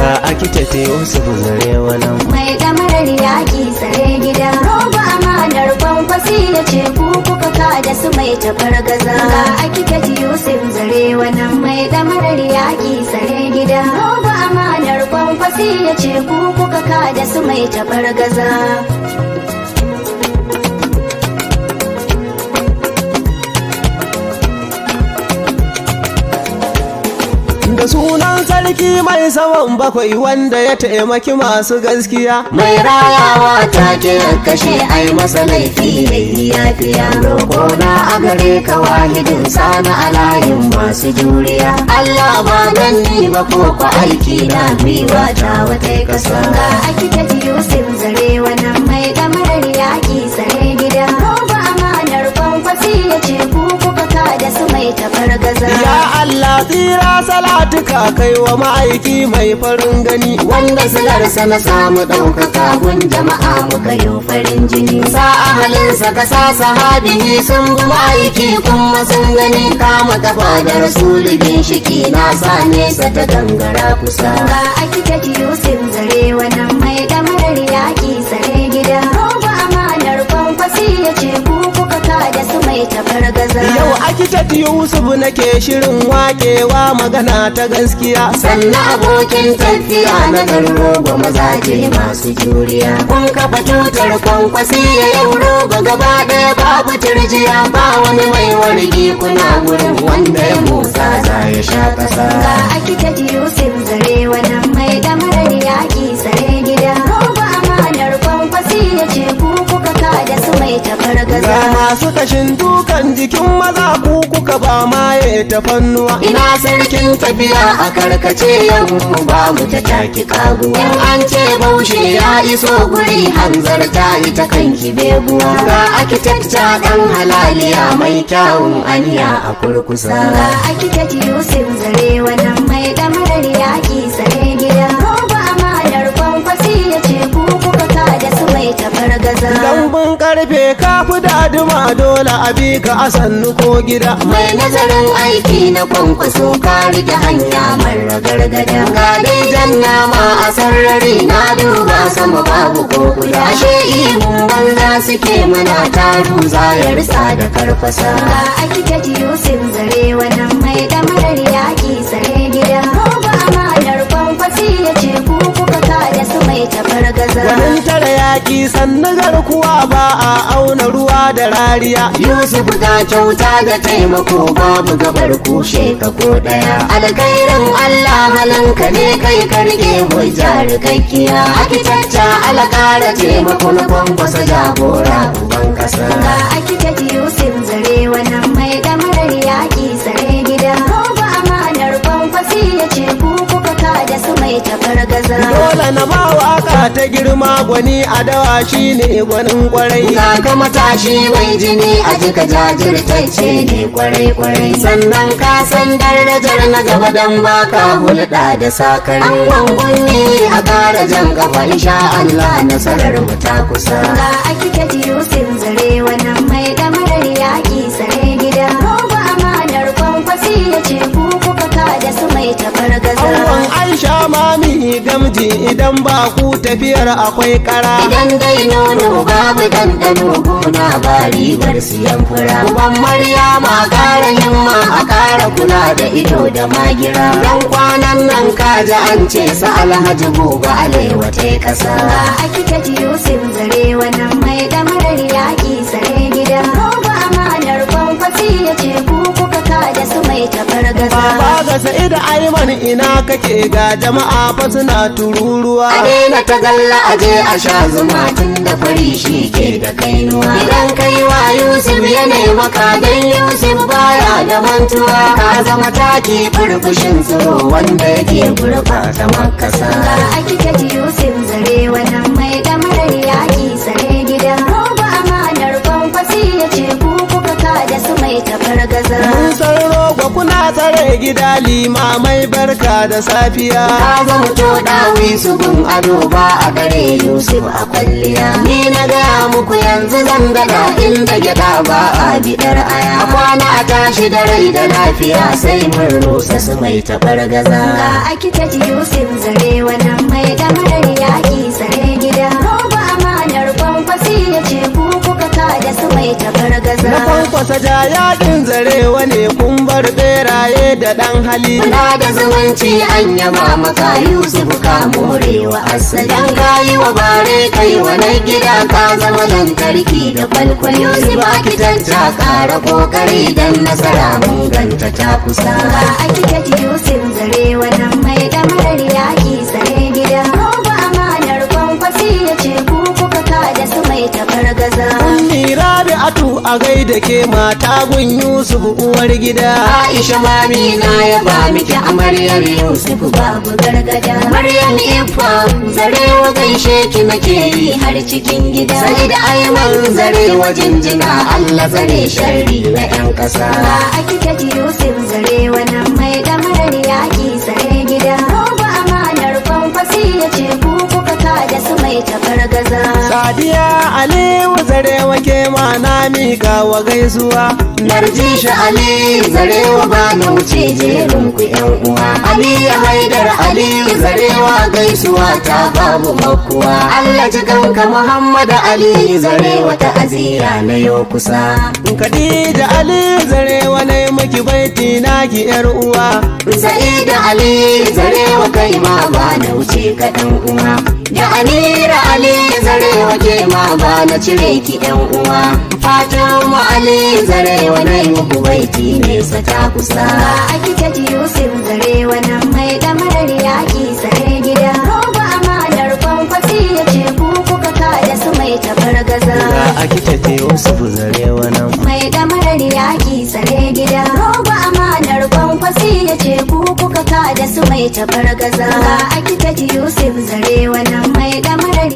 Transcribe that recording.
ga akitati Yusuf Zarewa nan. Mai damarar yaƙi tsare gida. Roba amanar kwankwasi ya ce ku kuka kada su mai tafargaza. Ga akitati Yusuf Zarewa nan. Mai damarar yaƙi tsare gida. Roba amanar kwankwasi ya ce ku kuka kada su mai tafargaza. Da sunan sarki mai saman bakwai wanda ya taimaki masu gaskiya, mai rayawa take kashe ai masa laifi yayi yafiya. Roƙona a gare ka wahidin sana a layin masu juriya. Allah ba dan ni ba ko kwa aiki na gwiwa ta wata kasa. Ga akitati Yusuf Zarewa nan. Mai damarar yaƙi tsare gida. Roba amanar kwankwasi ya ce ku kuka kada su mai tafargaza. ya Allah tsira salatuka kai wa ma'aiki mai farin gani, Wanda silarsa na samu ɗaukaka gun jama'a muka yi farin jini. Sa ahalinsa ka sa sahabihi sun bi ma'aiki kuma sun gani. Kama kafa da rasulu ginshiki na sa nesa ta gangara kusa. Ga akitati Yusuf Zarewa nan. Mai damarar yaƙi tsare gida. Roba amanar kwankwasi ya ce ku kuka kada su mai tafargaza. yau akitati Yusuf nake shirin waƙewa magana ta gaskiya. Sannan abokin tafiya na roba mazaje masu juriya. Kun kafa tutar kwankwasi ya yau roba gaba ɗaya babu turjiya. Ba wani mai wargi kuna wurin wanda ya motsa za ya sha ƙasa. Ga akitati Yusuf Zarewa nan. Mai damarar yaƙi tsare gida. Roba amanar kwankwasi ya ce ku kuka kada su mai tafargaza. Ga masu kashin dukan jikin maza ku kuka ba maye ta fannuwa. Ina sarkin tafiya a karkace yau ba mu ta taki kagu. In an ce baushe ya iso guri hanzarta ita kan beguwa. Ga akitekta dan halaliya mai kyawun aniya a kurkusa. Ga akitati Yusuf Zarewa nan. Mai damarar yaƙi tsare gida. Roba amanar kwankwasi ya ce ku kuka kada su mai tafargaza. Lambun karfe kafi daduma dole a bi ka a sannu ko gida. Mai nazarin aiki na kwankwaso ka rike hanya mara gargada. Ga dai janna ma a sarari na duba sama babu ko guda. Ashe ihun banza suke mana taru zayar sa da karfasa. Ga akitati Yusuf Zarewa nan. Mai damarar yaƙi tsare gida. Roba amanar kwankwasi ya ce ku kuka kada su mai tafargaza. Ganin tara yaƙi sannu garkuwa ba a auna ruwa da rariya. Yusuf ga kyauta da taimako babu gabar kushe ka ko daya. Alkhairin Allah halanka ne kai ka rike hujja rikakkiya. Akitacca alƙara taimako na kwankwasa jagora uban kasa. Ga akitati Yusuf Zarewa nan. Mai damarar yaƙi tsare gida. Roba amanar kwankwasi ya ce ku kuka kada su mai tafargaza. Dole na ba waka ta girma gwani a dawa shine gwanin kwarai. Ga ka matashi mai jini a jika jajirtacce ne kwarai. Sannan ka san darajar na gaba dan baka hulɗa da sakari. An gwangwani a ƙara jan kafa insha Allah nasarar mu ta kusa. Ga akitati Yusuf Zarewa nan. Mai damarar yaƙi tsare gida. Roba amanar kwankwasi ya ce ku kuka kada su mai tafargaza. Angon Aisha mami gamji idan ba ku tafiyar akwai kara. Idan dai nono babu ɗanɗano gona ba ribar siyan fura. Uban Maryama ƙara himma a ƙara kula da ido da magira. Dan kwanan nan kaji an ce sa Alhaji Buba Alewa ta kasa. Ga akitati Yusuf Zarewa nan. Mai damarar yaƙi tsare gida. Roba amanar kwankwasi ya ce ku kuka kada su mai tafargaza. Baba ga Sa'id Aiman ina kake ga jama'a fa suna tururuwa. A daina ta galla aje a sha zuma tun da fari shi ke da kainuwa. Idan kai wa Yusuf ya maka dan Yusuf baya da mantuwa. Ka zama taki furfushin tsiro wanda yake gurɓata makasa. Ga akitati Yusuf Zarewa nan. Mai damarar yaƙi tsare gida. Roba amanar kwankwasi ya ce ku kuka kada su mai tafargaza. Mun san rogo kuna tsare gida limamai barka da safiya. Ka zama to dawi su gun ado ba a gare Yusuf a kwalliya. Ni na gaya muku yanzu zan gada inda gyada ba a bidar aya. A kwana a tashi da rai da lafiya sai mun rusa su mai tabar gaza. Ga akitaji Yusuf zare wannan mai damarar yaƙi tsare gida. Roba amanar kwankwasi ya ce ku kuka kada su mai tabar gaza. Na kwankwasa ja yaƙin zarewa ne kun bar beraye da ɗan hali. Muna da zumunci an yaba maka Yusuf ka morewa asalin kayi wa bare kai wani gida ka zama lantarki da kwalkwal. Yusuf akitanta ƙara ƙoƙari don nasara mun ganta ta kusa. Ga akitaji Yusuf zare wannan mai damarar yaƙi tsare gida. Roba amanar kwankwasi ya ce ku kuka kada su mai tabar gaza. Ummi Rabi'atu a gaida ke mata gun Yusuf uwar gida. Aisha mami na yaba miki amaryar Yusuf babu gargada. Maryam Ifa zarewa gaishe ki nake yi har cikin gida. Sai da Ayman zarewa jinjina Allah zare sharri na 'yan ƙasa. Ga akitaji Yusuf zare wannan mai damarar yaƙi tsare gida. Roba amanar kwankwasi ya ce ku kuka kada su mai tabar gaza. Sadiya Aliyu zarewa ke ma na mika wa gaisuwa. Narjisha Ali zarewa ba na wuce jerin ku 'yan uwa. Ali ya haidar Aliyu zarewa gaisuwa ta babu makuwa. Allah ji kanka Muhammad Ali zarewa ta azira na yau kusa. Khadija Ali zarewa ne miki baiti naki yar uwa. Sa'ida Ali zarewa kai ma ba na wuce ka ɗan uwa. Da Amira Ali zarewa ke ma ba na cire ki 'yan uwa. Fatima Ali zarewa na yi muku baiti nesa ta kusa. Ga akitaji Yusuf zare wannan mai damarar yaƙi tsare gida. Roba amanar kwankwasi ya ce ku kuka kada su mai tabar gaza. Ga akitaji Yusuf zarewa nan. Mai damarar yaƙi tsare gida. Roba amanar kwankwasi ya ce ku kuka kada su mai tabar gaza. Ga akitaji Yusuf zare wannan mai damarar